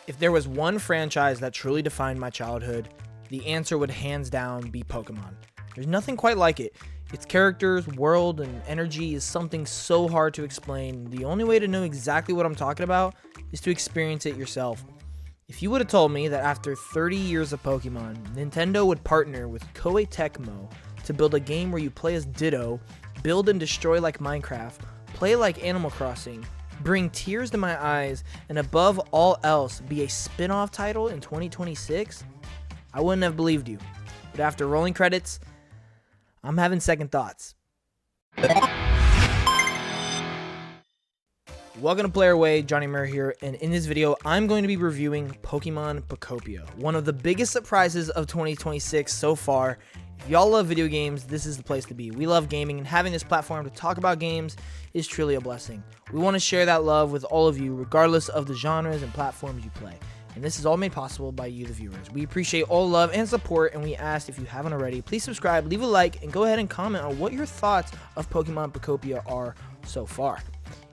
If there was one franchise that truly defined my childhood, the answer would hands down be Pokemon. There's nothing quite like it. Its characters, world, and energy is something so hard to explain. The only way to know exactly what I'm talking about is to experience it yourself. If you would have told me that after 30 years of Pokemon, Nintendo would partner with Koei Tecmo to build a game where you play as Ditto, build and destroy like Minecraft, play like Animal Crossing, bring tears to my eyes, and above all else, be a spin-off title in 2026, I wouldn't have believed you. But after rolling credits, I'm having second thoughts. Welcome to Player Way, Johnnymmer here, and in this video, I'm going to be reviewing Pokemon Pokopia, one of the biggest surprises of 2026 so far. If y'all love video games, this is the place to be. We love gaming, and having this platform to talk about games is truly a blessing. We want to share that love with all of you, regardless of the genres and platforms you play. And this is all made possible by you, the viewers. We appreciate all love and support, and we ask, if you haven't already, please subscribe, leave a like, and go ahead and comment on what your thoughts of Pokemon Pokopia are so far.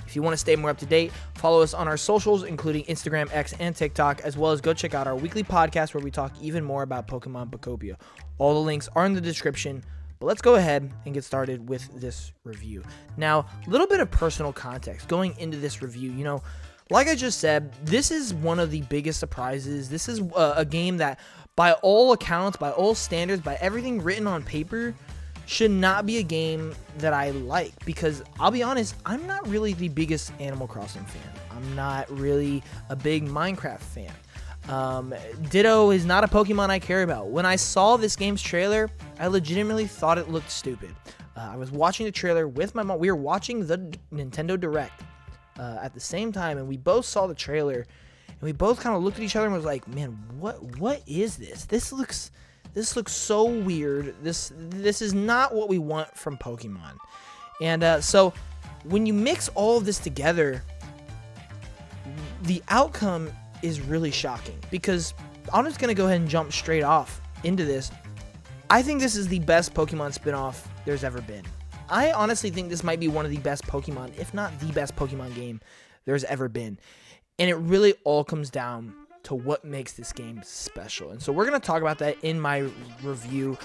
If you want to stay more up to date, follow us on our socials, including Instagram, X, and TikTok, as well as go check out our weekly podcast where we talk even more about Pokemon Pokopia. All the links are in the description, but let's go ahead and get started with this review. Now, a little bit of personal context going into this review. You know, like I just said, this is one of the biggest surprises. This is a game that, by all accounts, by all standards, by everything written on paper, should not be a game that I like, because I'll be honest, I'm not really the biggest Animal Crossing fan. I'm not really a big Minecraft fan. Ditto is not a Pokemon I care about. When I saw this game's trailer, I legitimately thought it looked stupid. I was watching the trailer with my mom. We were watching the Nintendo Direct at the same time, and we both saw the trailer, and we both kind of looked at each other and was like, man, what is this? This looks so weird. This is not what we want from Pokemon. And so when you mix all of this together, the outcome is really shocking, because I'm just going to go ahead and jump straight off into this. I think this is the best Pokemon spinoff there's ever been. I honestly think this might be one of the best Pokemon, if not the best Pokemon game there's ever been. And it really all comes down to what makes this game special. And so we're going to talk about that in my review.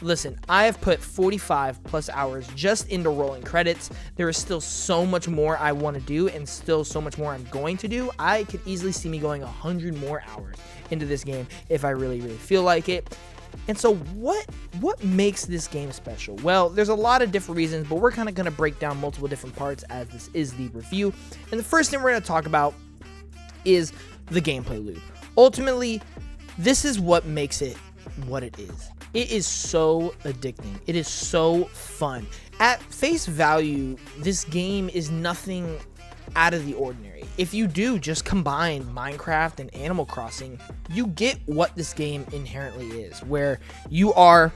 Listen, I have put 45 plus hours just into rolling credits. There is still so much more I want to do, and still so much more I'm going to do. I could easily see me going 100 more hours into this game if I really feel like it. And so what makes this game special? Well, there's a lot of different reasons, but we're kind of going to break down multiple different parts as this is the review. And the first thing we're going to talk about is the gameplay loop. Ultimately, this is what makes it what it is. It is so addicting. It is so fun. At face value, this game is nothing out of the ordinary. If you do just combine Minecraft and Animal Crossing, you get what this game inherently is, where you are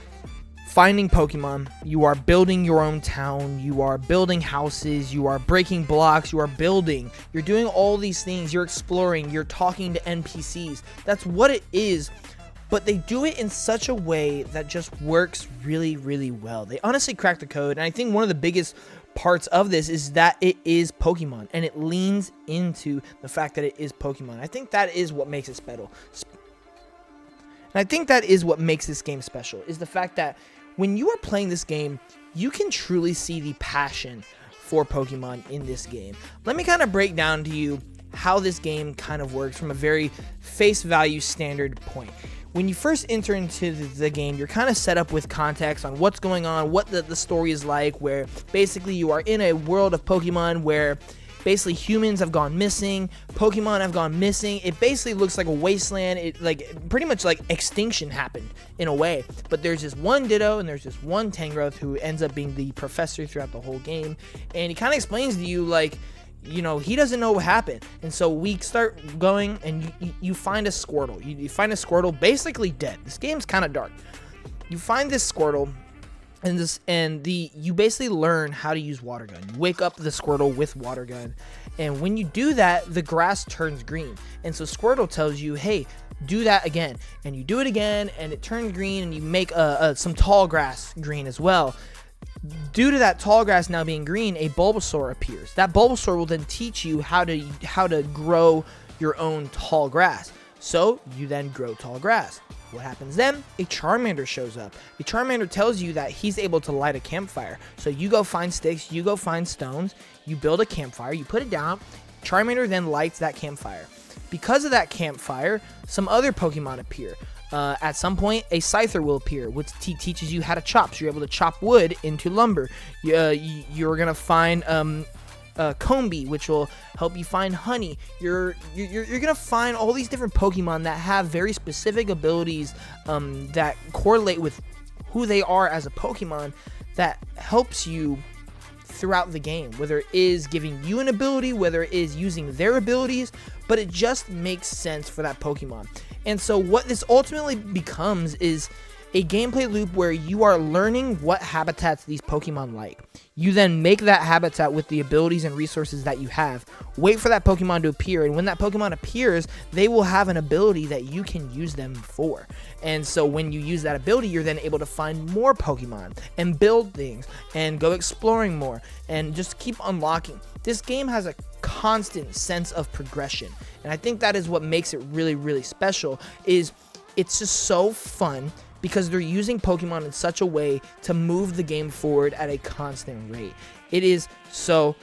finding Pokemon, you are building your own town, you are building houses, you are breaking blocks, you are building, you're doing all these things, you're exploring, you're talking to NPCs. That's what it is, but they do it in such a way that just works really well. They honestly cracked the code, and I think one of the biggest parts of this is that it is Pokemon, and it leans into the fact that it is Pokemon. I think that is what makes it special. And I think that is what makes this game special, is the fact that when you are playing this game, you can truly see the passion for Pokemon in this game. Let me kind of break down to you how this game kind of works from a very face value standard point. When you first enter into the game, you're kind of set up with context on what's going on, what the story is like, where basically you are in a world of Pokemon where basically humans have gone missing, Pokemon have gone missing. It basically looks like a wasteland. It pretty much like extinction happened in a way. But there's just one Ditto and there's just one Tangrowth who ends up being the professor throughout the whole game. And he kind of explains to you, like, you know, he doesn't know what happened. And so we start going, and you find a Squirtle. You find a Squirtle basically dead. This game's kind of dark. You find this Squirtle, and you basically learn how to use Water Gun. You wake up the Squirtle with Water Gun, and when you do that, the grass turns green. And so Squirtle tells you, hey, do that again. And you do it again, and it turns green, and you make some tall grass green as well. Due to that tall grass now being green, a Bulbasaur appears. That Bulbasaur will then teach you how to grow your own tall grass. So you then grow tall grass. What happens then? A Charmander shows up. A Charmander tells you that he's able to light a campfire. So you go find sticks, you go find stones, you build a campfire, you put it down. Charmander then lights that campfire. Because of that campfire, some other Pokemon appear. At some point, a Scyther will appear, which teaches you how to chop. So you're able to chop wood into lumber. You're going to find Combi, which will help you find honey. You're gonna find all these different Pokemon that have very specific abilities that correlate with who they are as a Pokemon, that helps you throughout the game, whether it is giving you an ability, whether it is using their abilities, but it just makes sense for that Pokemon. And so what this ultimately becomes is a gameplay loop where you are learning what habitats these Pokemon like. You then make that habitat with the abilities and resources that you have. Wait for that Pokemon to appear, and when that Pokemon appears, they will have an ability that you can use them for. And so when you use that ability, you're then able to find more Pokemon and build things and go exploring more and just keep unlocking. This game has a constant sense of progression, and I think that is what makes it really, really special. Is it's just so fun, because they're using Pokemon in such a way to move the game forward at a constant rate. It is so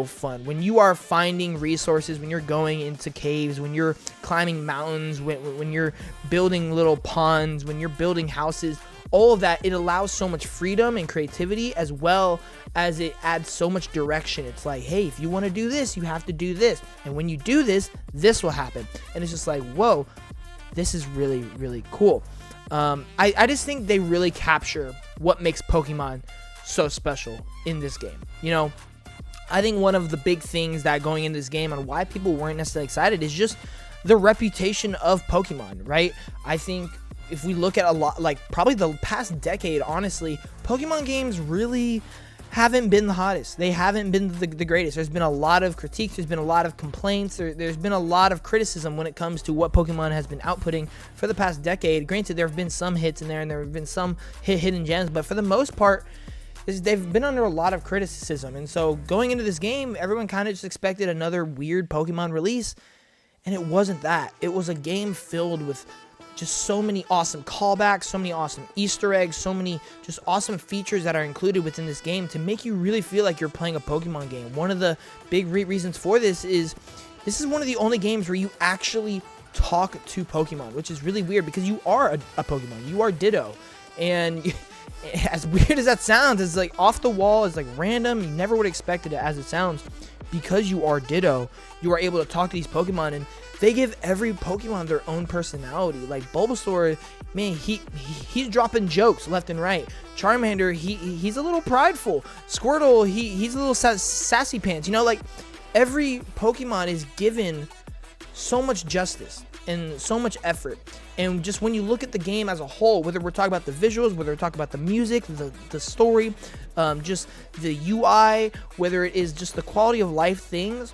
fun. When you are finding resources, when you're going into caves, when you're climbing mountains, when you're building little ponds, when you're building houses, all of that, it allows so much freedom and creativity, as well as it adds so much direction. It's like, hey, if you want to do this, you have to do this. And when you do this, this will happen. And it's just like, whoa, this is really, really cool. I just think they really capture what makes Pokemon so special in this game. You know, I think one of the big things that going into this game and why people weren't necessarily excited is just the reputation of Pokemon, right? I think if we look at a lot, like probably the past decade, honestly, Pokemon games really haven't been the hottest. They haven't been the greatest. There's been a lot of critiques. There's been a lot of complaints. There's been a lot of criticism when it comes to what Pokemon has been outputting for the past decade. Granted, there have been some hits in there, and there have been some hidden gems, but for the most part, they've been under a lot of criticism. And so going into this game, everyone kind of just expected another weird Pokemon release, and it wasn't that. It was a game filled with just so many awesome callbacks, so many awesome Easter eggs, so many just awesome features that are included within this game to make you really feel like you're playing a Pokemon game. One of the big reasons for this is one of the only games where you actually talk to Pokemon, which is really weird because you are a Pokemon. You are Ditto. And as weird as that sounds, it's like off the wall, it's like random. You never would have expected it as it sounds. Because you are Ditto, you are able to talk to these Pokemon, and they give every Pokemon their own personality. Like Bulbasaur, man, he's dropping jokes left and right. Charmander, he's a little prideful. Squirtle, he's a little sassy pants. You know, like every Pokemon is given so much justice and so much effort. And just when you look at the game as a whole, whether we're talking about the visuals, whether we're talking about the music, the story, just the UI, whether it is just the quality of life things,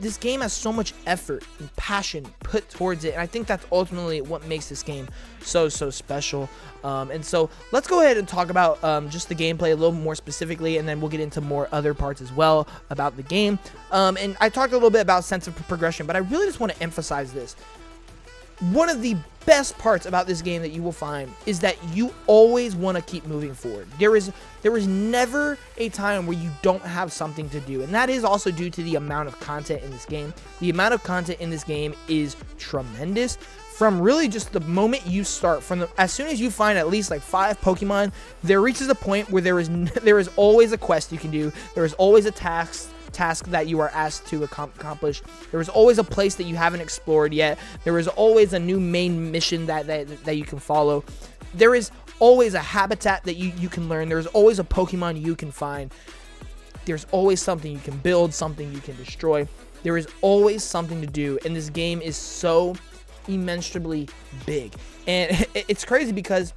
this game has so much effort and passion put towards it, and I think that's ultimately what makes this game so special. And so let's go ahead and talk about just the gameplay a little more specifically, and then we'll get into more other parts as well about the game. And I talked a little bit about sense of progression, but I really just want to emphasize this. One of the best parts about this game that you will find is that you always want to keep moving forward. There is never a time where you don't have something to do, and that is also due to the amount of content in this game. The amount of content in this game is tremendous. From really just the moment you start, as soon as you find at least like 5 Pokemon, there reaches a point where there is always a quest you can do. There is always a task that you are asked to accomplish. There is always a place that you haven't explored yet. There is always a new main mission that you can follow. There is always a habitat that you can learn. There's always a Pokemon you can find. There's always something you can build, something you can destroy. There is always something to do, and this game is so immeasurably big. And it's crazy because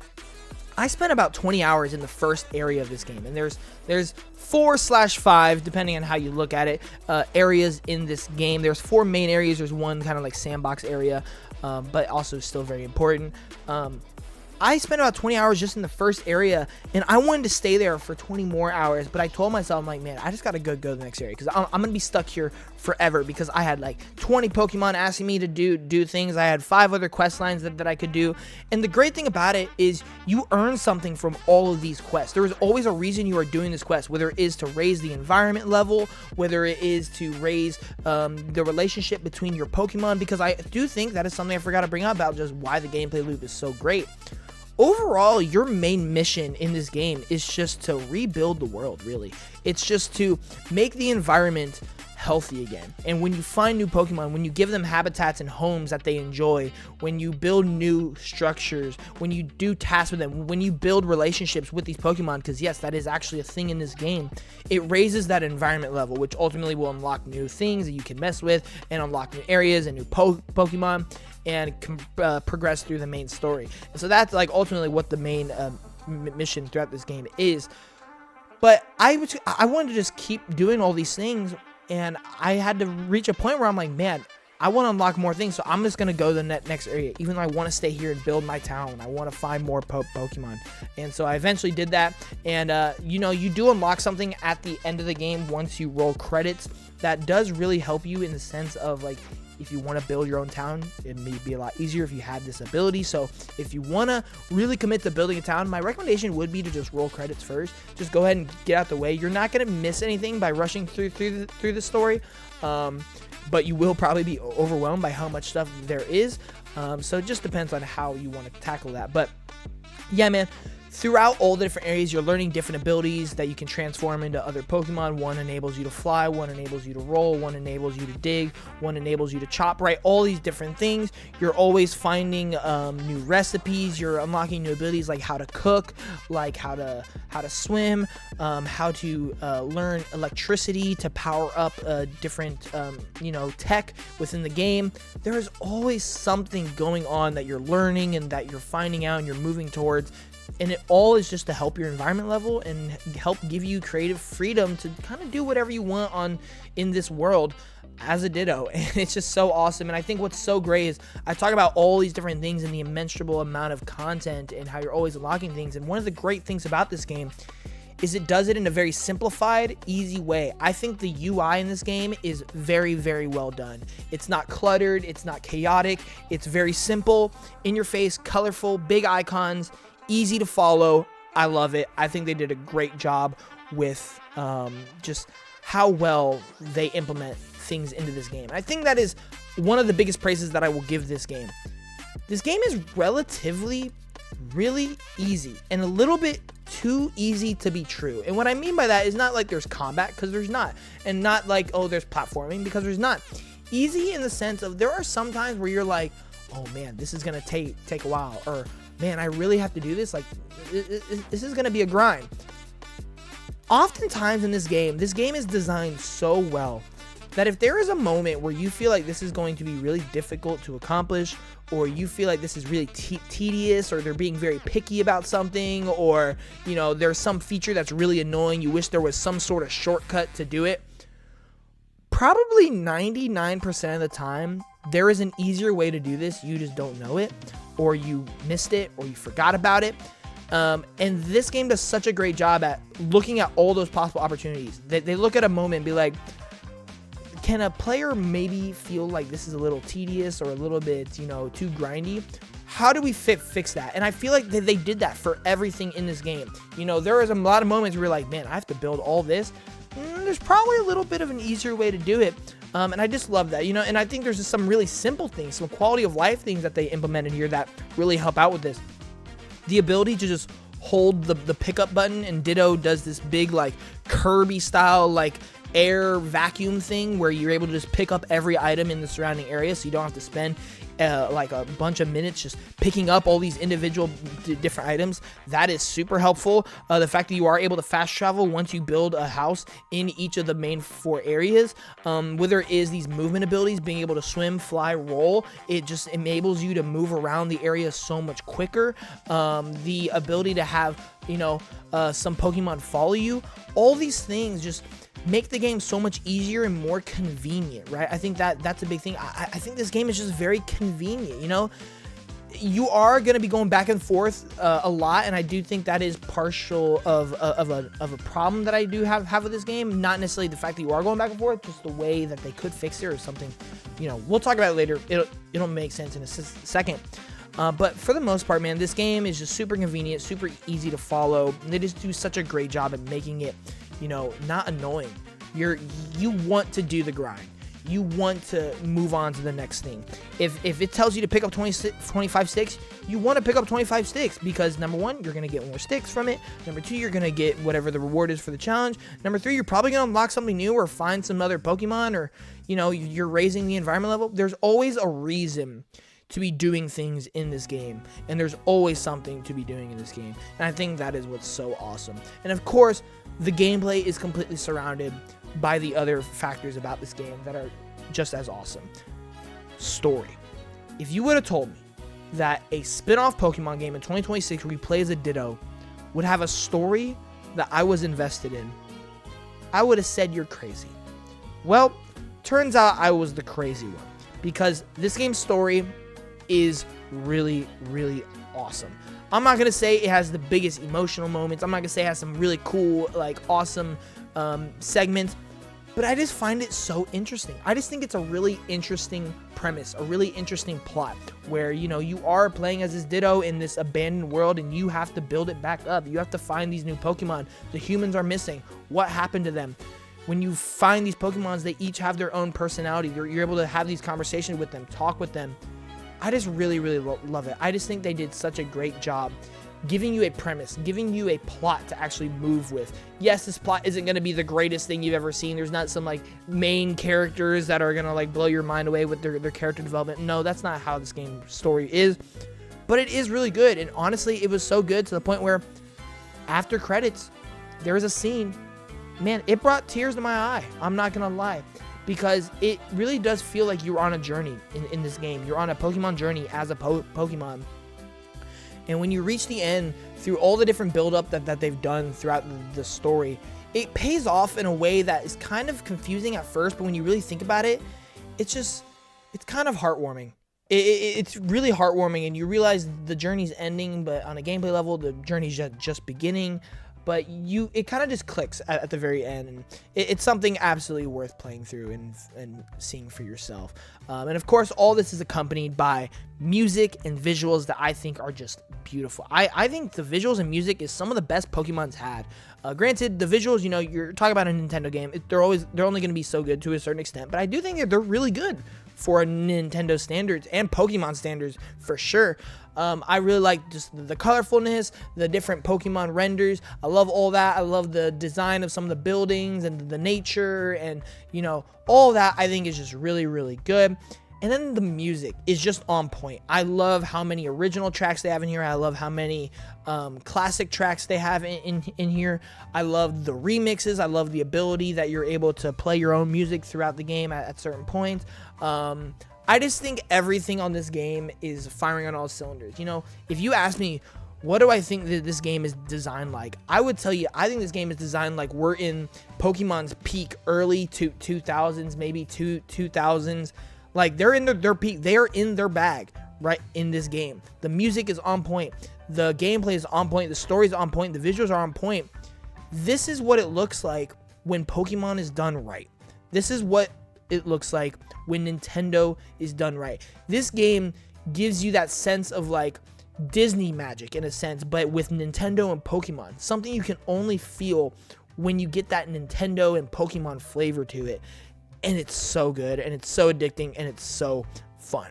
I spent about 20 hours in the first area of this game, and there's 4/5, depending on how you look at it, areas in this game. There's 4 main areas. There's one kind of like sandbox area, but also still very important. I spent about 20 hours just in the first area, and I wanted to stay there for 20 more hours, but I told myself, I'm like, man, I just got to go to the next area because I'm going to be stuck here forever because I had like 20 Pokemon asking me to do things. I had 5 other quest lines that I could do. And the great thing about it is you earn something from all of these quests. There is always a reason you are doing this quest, whether it is to raise the environment level, whether it is to raise the relationship between your Pokemon, because I do think that is something I forgot to bring up about just why the gameplay loop is so great. Overall, your main mission in this game is just to rebuild the world, really. It's just to make the environment healthy again. And when you find new Pokemon, when you give them habitats and homes that they enjoy, when you build new structures, when you do tasks with them, when you build relationships with these Pokemon, because yes, that is actually a thing in this game, it raises that environment level, which ultimately will unlock new things that you can mess with and unlock new areas and new Pokemon and progress through the main story. And so that's like ultimately what the main mission throughout this game is. But I wanted to just keep doing all these things, and I had to reach a point where I'm like, man, I want to unlock more things, so I'm just going to go to the next area, even though I want to stay here and build my town. I want to find more Pokemon. And so I eventually did that. And, you know, you do unlock something at the end of the game once you roll credits that does really help you in the sense of, like, if you want to build your own town, it may be a lot easier if you had this ability. So if you want to really commit to building a town, my recommendation would be to just roll credits first. Just go ahead and get out the way. You're not going to miss anything by rushing through the story, but you will probably be overwhelmed by how much stuff there is. So it just depends on how you want to tackle that. But yeah, man. Throughout all the different areas, you're learning different abilities that you can transform into other Pokemon. One enables you to fly, one enables you to roll, one enables you to dig, one enables you to chop, right? All these different things. You're always finding new recipes. You're unlocking new abilities like how to cook, like how to swim, how to learn electricity to power up different tech within the game. There is always something going on that you're learning and that you're finding out and you're moving towards. And it all is just to help your environment level and help give you creative freedom to kind of do whatever you want in this world as a Ditto. And it's just so awesome. And I think what's so great is I talk about all these different things and the immeasurable amount of content and how you're always unlocking things. And one of the great things about this game is it does it in a very simplified, easy way. I think the UI in this game is very, very well done. It's not cluttered. It's not chaotic. It's very simple, in your face, colorful, big icons, easy to follow. I love it. I think they did a great job with just how well they implement things into this game. I think that is one of the biggest praises that I will give this game. This game is relatively really easy and a little bit too easy to be true. And what I mean by that is not like there's combat, because there's not, and not like, oh, there's platforming, because there's not. Easy in the sense of there are some times where you're like, oh man, this is gonna take a while, or man, I really have to do this. Like, this is going to be a grind. Oftentimes in this game is designed so well that if there is a moment where you feel like this is going to be really difficult to accomplish, or you feel like this is really tedious, or they're being very picky about something, or, you know, there's some feature that's really annoying, you wish there was some sort of shortcut to do it, probably 99% of the time, there is an easier way to do this. You just don't know it, or you missed it, or you forgot about it. And this game does such a great job at looking at all those possible opportunities. They look at a moment and be like, can a player maybe feel like this is a little tedious or a little bit, too grindy? How do we fix that? And I feel like they did that for everything in this game. There is a lot of moments where you're like, man, I have to build all this. There's probably a little bit of an easier way to do it. And I just love that, and I think there's just some really simple things, some quality of life things that they implemented here that really help out with this. The ability to just hold the pickup button, and Ditto does this big, like, Kirby style, like, air vacuum thing where you're able to just pick up every item in the surrounding area, so you don't have to spend like a bunch of minutes just picking up all these individual different items. That is super helpful. The fact that you are able to fast travel once you build a house in each of the main 4 areas, whether it is these movement abilities, being able to swim, fly, roll, it just enables you to move around the area so much quicker. The ability to have some Pokemon follow you, all these things just make the game so much easier and more convenient, right? I think that's a big thing. I think this game is just very convenient, you are going to be going back and forth a lot, and I do think that is partial of a problem that I do have with this game. Not necessarily the fact that you are going back and forth, just the way that they could fix it or something. You know, we'll talk about it later. It'll make sense in a second. But for the most part, man, this game is just super convenient, super easy to follow. They just do such a great job at making it, you know, not annoying. You want to do the grind. You want to move on to the next thing. If it tells you to pick up 25 sticks, you want to pick up 25 sticks because, number one, you're going to get more sticks from it. Number two, you're going to get whatever the reward is for the challenge. Number three, you're probably going to unlock something new or find some other Pokemon, or, you know, you're raising the environment level. There's always a reason to be doing things in this game, and there's always something to be doing in this game, and I think that is what's so awesome. And of course, the gameplay is completely surrounded by the other factors about this game that are just as awesome. Story. If you would have told me that a spin-off Pokemon game in 2026 where you play as a Ditto would have a story that I was invested in, I would have said you're crazy. Well, turns out I was the crazy one, because this game's story is really, really awesome. I'm not gonna say it has the biggest emotional moments. I'm not gonna say it has some really cool, like, awesome segments, but I just find it so interesting. I just think it's a really interesting premise, a really interesting plot, where, you know, you are playing as this Ditto in this abandoned world, and you have to build it back up. You have to find these new Pokemon. The humans are missing. What happened to them? When you find these Pokemons, they each have their own personality. You're able to have these conversations with them, talk with them. I just really, really love it. I just think they did such a great job giving you a premise, giving you a plot to actually move with. Yes, this plot isn't going to be the greatest thing you've ever seen. There's not some, like, main characters that are going to, like, blow your mind away with their character development. No, that's not how this game story is. But it is really good. And honestly, it was so good to the point where after credits, there was a scene. Man, it brought tears to my eye. I'm not going to lie. Because it really does feel like you're on a journey in this game. You're on a Pokemon journey as a Pokemon. And when you reach the end, through all the different build-up that they've done throughout the story, it pays off in a way that is kind of confusing at first, but when you really think about it, it's kind of heartwarming. It's really heartwarming, and you realize the journey's ending, but on a gameplay level, the journey's just beginning. But it kind of just clicks at the very end, and it's something absolutely worth playing through and seeing for yourself. And of course, all this is accompanied by music and visuals that I think are just beautiful. I think the visuals and music is some of the best Pokemon's had. Granted, the visuals, you know, you're talking about a Nintendo game, they're only going to be so good to a certain extent, but I do think that they're really good for Nintendo standards and Pokemon standards for sure. I really like just the colorfulness, the different Pokemon renders. I love all that. I love the design of some of the buildings and the nature, and, you know, all that I think is just really, really good. And then the music is just on point. I love how many original tracks they have in here. I love how many classic tracks they have in here. I love the remixes. I love the ability that you're able to play your own music throughout the game at certain points. I just think everything on this game is firing on all cylinders. You know, if you ask me, what do I think that this game is designed like? I would tell you, I think this game is designed like we're in Pokemon's peak, early 2000s, maybe 2000s. Like, they're in their peak. They are in their bag right in this game. The music is on point. The gameplay is on point. The story is on point. The visuals are on point. This is what it looks like when Pokemon is done right. This is what it looks like when Nintendo is done right. This game gives you that sense of, like, Disney magic in a sense, but with Nintendo and Pokemon. Something you can only feel when you get that Nintendo and Pokemon flavor to it. And it's so good, and it's so addicting, and it's so fun.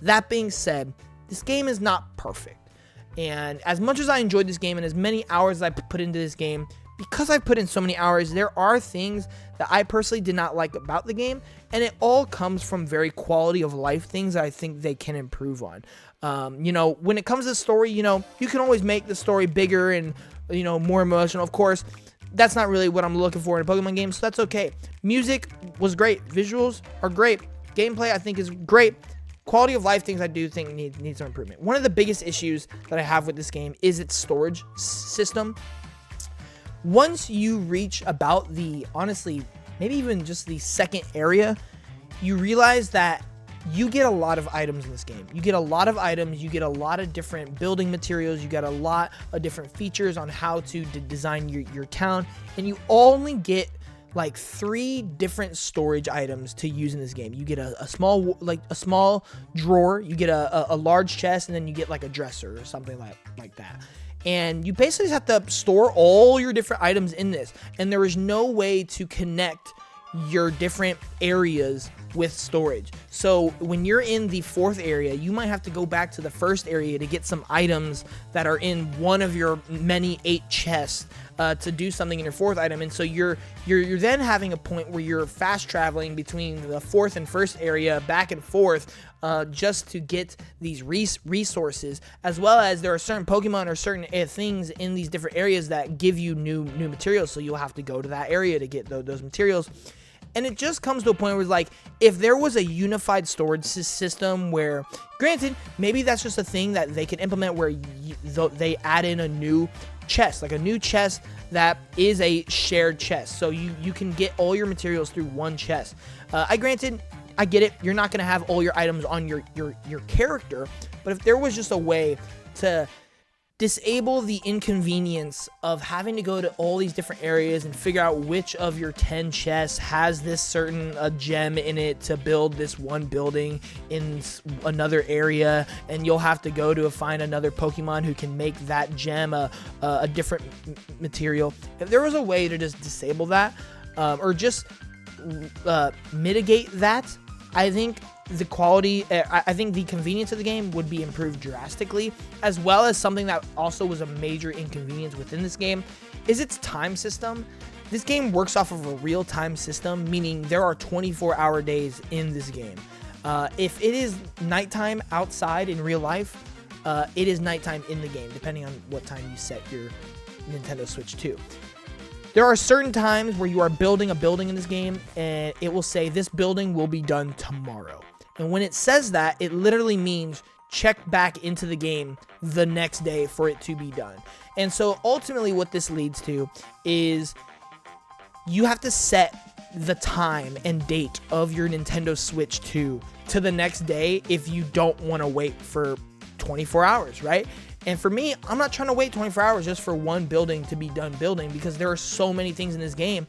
That being said, this game is not perfect. And as much as I enjoyed this game and as many hours as I put into this game, because I've put in so many hours, there are things that I personally did not like about the game, and it all comes from very quality of life things that I think they can improve on. You know, when it comes to the story, you know, you can always make the story bigger and, you know, more emotional. Of course, that's not really what I'm looking for in a Pokemon game, so that's okay. Music was great. Visuals are great. Gameplay, I think, is great. Quality of life things I do think need some improvement. One of the biggest issues that I have with this game is its storage system. Once you reach about the, honestly, maybe even just the second area, you realize that you get a lot of items in this game. You get a lot of items, you get a lot of different building materials, you get a lot of different features on how to design your town, and you only get like 3 different storage items to use in this game. You get a small drawer, you get a large chest, and then you get like a dresser or something like that. And you basically just have to store all your different items in this, and there is no way to connect your different areas with storage. So when you're in the 4th area, you might have to go back to the 1st area to get some items that are in one of your many 8 chests to do something in your 4th item. And so you're then having a point where you're fast traveling between the 4th and 1st area back and forth just to get these resources, as well as there are certain Pokemon or certain things in these different areas that give you new materials. So you'll have to go to that area to get those materials. And it just comes to a point where, like, if there was a unified storage system where, granted, maybe that's just a thing that they can implement where they add in a new chest, like a new chest that is a shared chest. So you can get all your materials through one chest. I get it. You're not going to have all your items on your character. But if there was just a way to disable the inconvenience of having to go to all these different areas and figure out which of your 10 chests has this certain gem in it to build this one building in another area, and you'll have to go to find another Pokemon who can make that gem a different material. If there was a way to just disable that or just mitigate that, I think the quality, I think the convenience of the game would be improved drastically, as well as something that also was a major inconvenience within this game is its time system. This game works off of a real-time system, meaning there are 24-hour days in this game. If it is nighttime outside in real life, it is nighttime in the game, depending on what time you set your Nintendo Switch to. There are certain times where you are building a building in this game, and it will say this building will be done tomorrow. And when it says that, it literally means check back into the game the next day for it to be done. And so ultimately what this leads to is you have to set the time and date of your Nintendo Switch 2 to the next day if you don't want to wait for 24 hours, right? And for me, I'm not trying to wait 24 hours just for one building to be done building, because there are so many things in this game.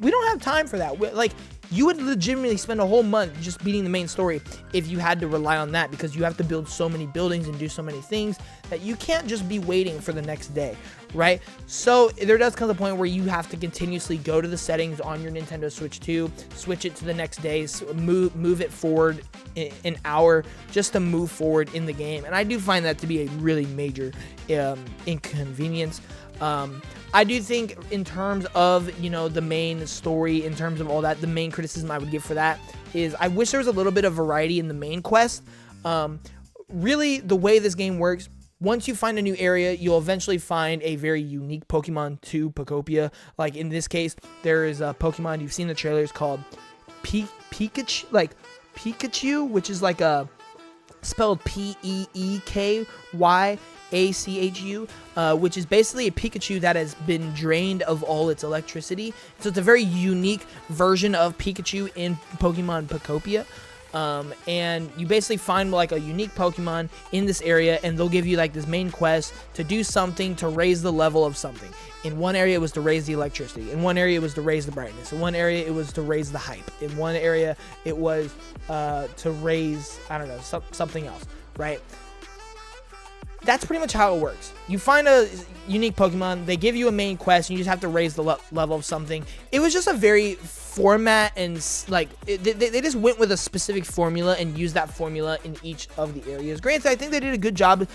We don't have time for that. Like, you would legitimately spend a whole month just beating the main story if you had to rely on that, because you have to build so many buildings and do so many things that you can't just be waiting for the next day, right? So there does come the point where you have to continuously go to the settings on your Nintendo Switch 2, switch it to the next day, move it forward an hour just to move forward in the game. And I do find that to be a really major inconvenience. I do think in terms of, the main story, in terms of all that, the main criticism I would give for that is I wish there was a little bit of variety in the main quest. Really, the way this game works, once you find a new area, you'll eventually find a very unique Pokemon to Pokopia. Like in this case, there is a Pokemon, you've seen the trailers, called Pikachu, which is like spelled Peekyachu, which is basically a Pikachu that has been drained of all its electricity. So it's a very unique version of Pikachu in Pokemon Pokopia. And you basically find like a unique Pokemon in this area, and they'll give you like this main quest to do something to raise the level of something. In one area, it was to raise the electricity. In one area, it was to raise the brightness. In one area, it was to raise the hype. In one area, it was to raise, I don't know, something else, right? That's pretty much how it works. You find a unique Pokemon, they give you a main quest, and you just have to raise the level of something. It was just a very format, and like they just went with a specific formula and used that formula in each of the areas. Granted, I think they did a good job,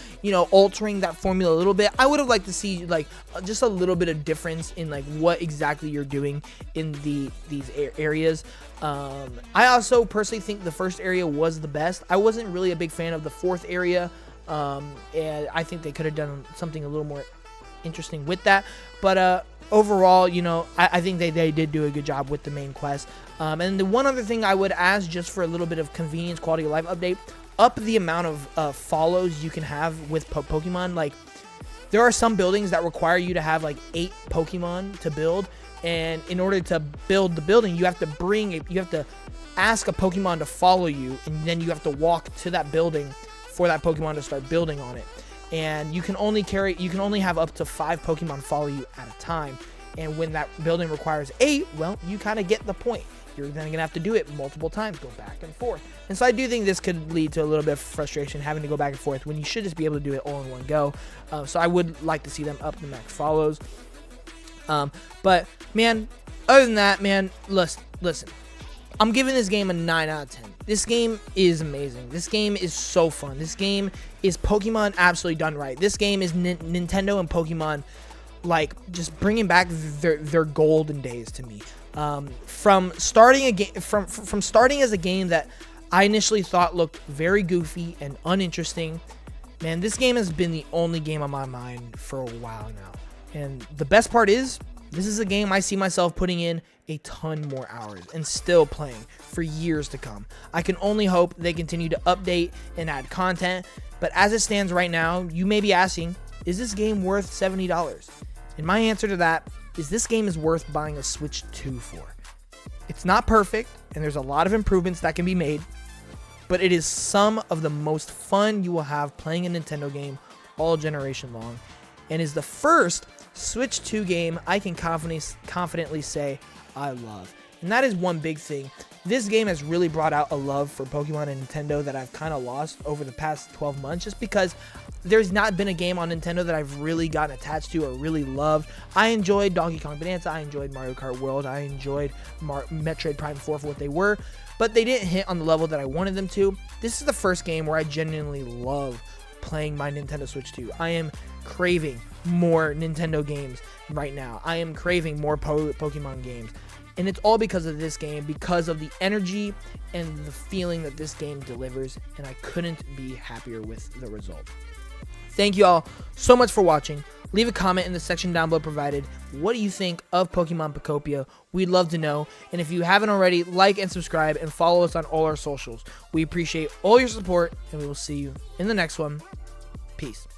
altering that formula a little bit. I would have liked to see like just a little bit of difference in like what exactly you're doing in these areas. I also personally think the first area was the best. I wasn't really a big fan of the 4th area. And I think they could have done something a little more interesting with that, but overall, I think they did do a good job with the main quest. And the one other thing I would ask, just for a little bit of convenience, quality of life update, up the amount of follows you can have with Pokemon. Like, there are some buildings that require you to have like 8 Pokemon to build, and in order to build the building, you have to ask a Pokemon to follow you, and then you have to walk to that building for that Pokemon to start building on it. And you can only have up to 5 Pokemon follow you at a time. And when that building requires 8, well, you kind of get the point. You're then going to have to do it multiple times, go back and forth. And so I do think this could lead to a little bit of frustration, having to go back and forth when you should just be able to do it all in one go. So I would like to see them up the max follows. But, man, other than that, man, listen. I'm giving this game a 9 out of 10. This game is amazing. This game is so fun. This game is Pokemon absolutely done right. This game is Nintendo and Pokemon, like, just bringing back their golden days to me. From starting a game, from starting as a game that I initially thought looked very goofy and uninteresting, man, this game has been the only game on my mind for a while now. And the best part is, this is a game I see myself putting in a ton more hours and still playing for years to come. I can only hope they continue to update and add content, but as it stands right now, you may be asking, is this game worth $70? And my answer to that is this game is worth buying a Switch 2 for. It's not perfect, and there's a lot of improvements that can be made, but it is some of the most fun you will have playing a Nintendo game all generation long, and is the first Switch 2 game I can confidently say I love. And that is one big thing. This game has really brought out a love for Pokemon and Nintendo that I've kind of lost over the past 12 months, just because there's not been a game on Nintendo that I've really gotten attached to or really loved. I enjoyed Donkey Kong Bonanza, I enjoyed Mario Kart World, I enjoyed Metroid Prime 4 for what they were, but they didn't hit on the level that I wanted them to. This is the first game where I genuinely love playing my Nintendo Switch 2. I am craving more Nintendo games right now. I am craving more Pokemon games. And it's all because of this game, because of the energy and the feeling that this game delivers, and I couldn't be happier with the result. Thank you all so much for watching. Leave a comment in the section down below provided. What do you think of Pokemon Pokopia? We'd love to know. And if you haven't already, like and subscribe and follow us on all our socials. We appreciate all your support, and we will see you in the next one. Peace.